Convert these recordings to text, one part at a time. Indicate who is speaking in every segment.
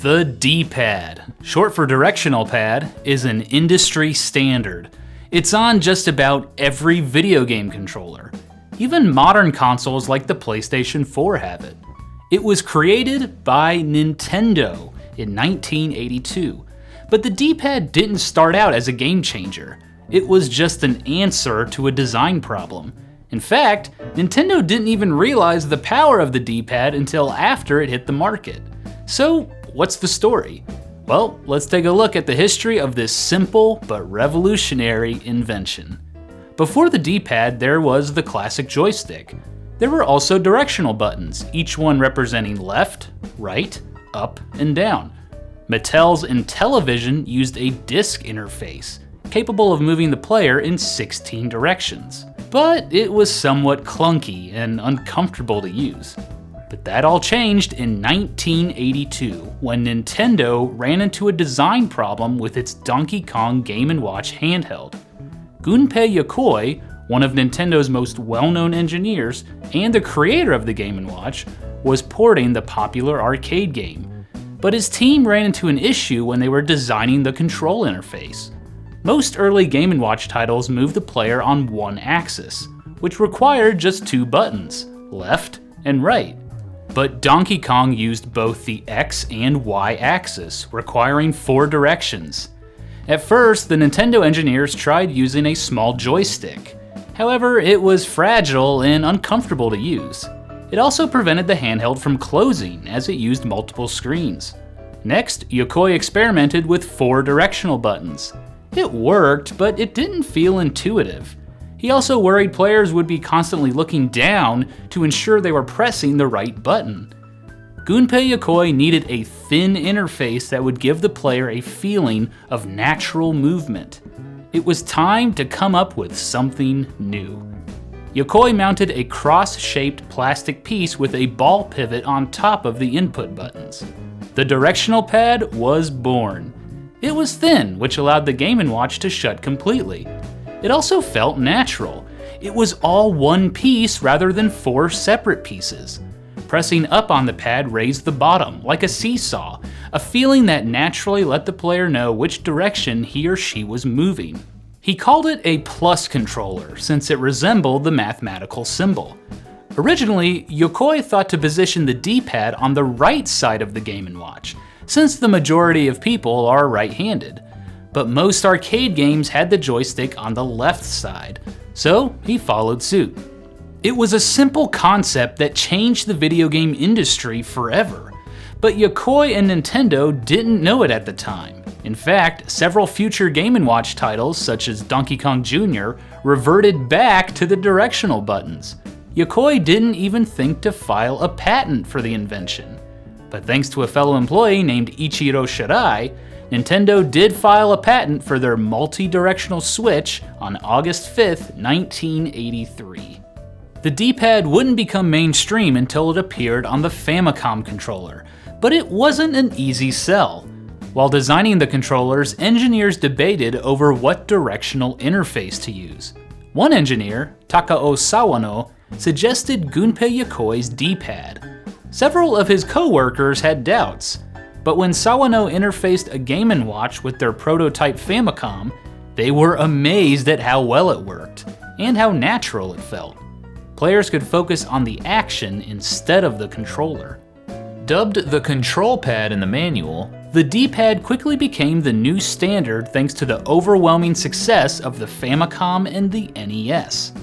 Speaker 1: The D-pad, short for directional pad, is an industry standard. It's on just about every video game controller. Even modern consoles like the PlayStation 4 have it. It was created by Nintendo in 1982, but the D-pad didn't start out as a game changer. It was just an answer to a design problem. In fact, Nintendo didn't even realize the power of the D-pad until after it hit the market. So, what's the story? Well, let's take a look at the history of this simple but revolutionary invention. Before the D-pad, there was the classic joystick. There were also directional buttons, each one representing left, right, up, and down. Mattel's Intellivision used a disc interface, capable of moving the player in 16 directions. But it was somewhat clunky and uncomfortable to use. But that all changed in 1982 when Nintendo ran into a design problem with its Donkey Kong Game & Watch handheld. Gunpei Yokoi, one of Nintendo's most well-known engineers and the creator of the Game & Watch, was porting the popular arcade game. But his team ran into an issue when they were designing the control interface. Most early Game & Watch titles moved the player on one axis, which required just two buttons, left and right. But Donkey Kong used both the X and Y axis, requiring 4 directions. At first, the Nintendo engineers tried using a small joystick. However, it was fragile and uncomfortable to use. It also prevented the handheld from closing as it used multiple screens. Next, Yokoi experimented with 4 directional buttons. It worked, but it didn't feel intuitive. He also worried players would be constantly looking down to ensure they were pressing the right button. Gunpei Yokoi needed a thin interface that would give the player a feeling of natural movement. It was time to come up with something new. Yokoi mounted a cross-shaped plastic piece with a ball pivot on top of the input buttons. The directional pad was born. It was thin, which allowed the Game & Watch to shut completely. It also felt natural. It was all one piece rather than 4 separate pieces. Pressing up on the pad raised the bottom, like a seesaw, a feeling that naturally let the player know which direction he or she was moving. He called it a plus controller, since it resembled the mathematical symbol. Originally, Yokoi thought to position the D-pad on the right side of the Game & Watch, since the majority of people are right-handed. But most arcade games had the joystick on the left side, so he followed suit. It was a simple concept that changed the video game industry forever, but Yokoi and Nintendo didn't know it at the time. In fact, several future Game & Watch titles, such as Donkey Kong Jr., reverted back to the directional buttons. Yokoi didn't even think to file a patent for the invention. But thanks to a fellow employee named Ichiro Shirai, Nintendo did file a patent for their multi-directional switch on August 5th, 1983. The D-pad wouldn't become mainstream until it appeared on the Famicom controller, but it wasn't an easy sell. While designing the controllers, engineers debated over what directional interface to use. One engineer, Takao Sawano, suggested Gunpei Yokoi's D-pad. Several of his co-workers had doubts, but when Sawano interfaced a Game & Watch with their prototype Famicom, they were amazed at how well it worked, and how natural it felt. Players could focus on the action instead of the controller. Dubbed the control pad in the manual, the D-pad quickly became the new standard thanks to the overwhelming success of the Famicom and the NES.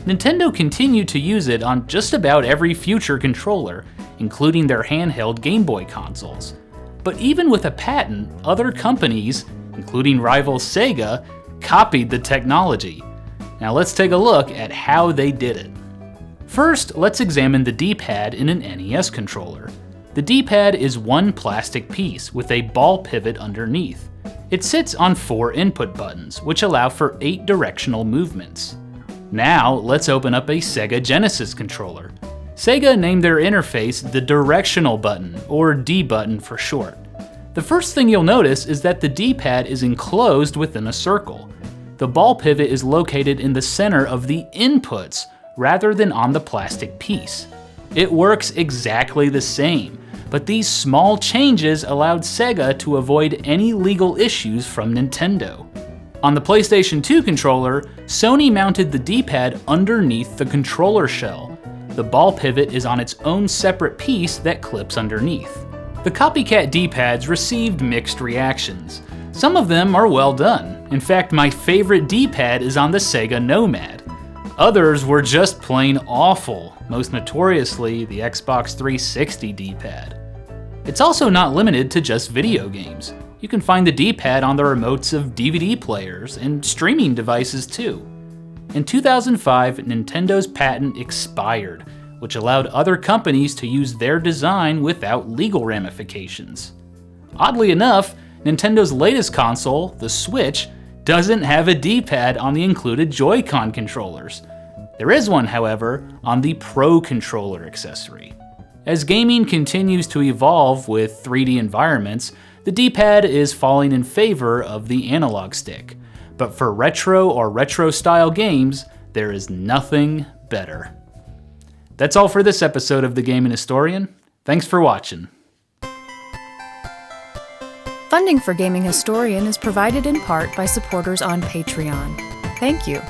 Speaker 1: Nintendo continued to use it on just about every future controller, including their handheld Game Boy consoles. But even with a patent, other companies, including rival Sega, copied the technology. Now let's take a look at how they did it. First, let's examine the D-pad in an NES controller. The D-pad is one plastic piece with a ball pivot underneath. It sits on 4 input buttons, which allow for 8 directional movements. Now, let's open up a Sega Genesis controller. Sega named their interface the directional button, or D button for short. The first thing you'll notice is that the D-pad is enclosed within a circle. The ball pivot is located in the center of the inputs, rather than on the plastic piece. It works exactly the same, but these small changes allowed Sega to avoid any legal issues from Nintendo. On the PlayStation 2 controller, Sony mounted the D-pad underneath the controller shell. The ball pivot is on its own separate piece that clips underneath. The copycat D-pads received mixed reactions. Some of them are well done. In fact, my favorite D-pad is on the Sega Nomad. Others were just plain awful, most notoriously the Xbox 360 D-pad. It's also not limited to just video games. You can find the D-pad on the remotes of DVD players and streaming devices too. In 2005, Nintendo's patent expired, which allowed other companies to use their design without legal ramifications. Oddly enough, Nintendo's latest console, the Switch, doesn't have a D-pad on the included Joy-Con controllers. There is one, however, on the Pro Controller accessory. As gaming continues to evolve with 3D environments, the D-pad is falling in favor of the analog stick. But for retro or retro-style games, there is nothing better. That's all for this episode of The Gaming Historian. Thanks for watching.
Speaker 2: Funding for Gaming Historian is provided in part by supporters on Patreon. Thank you.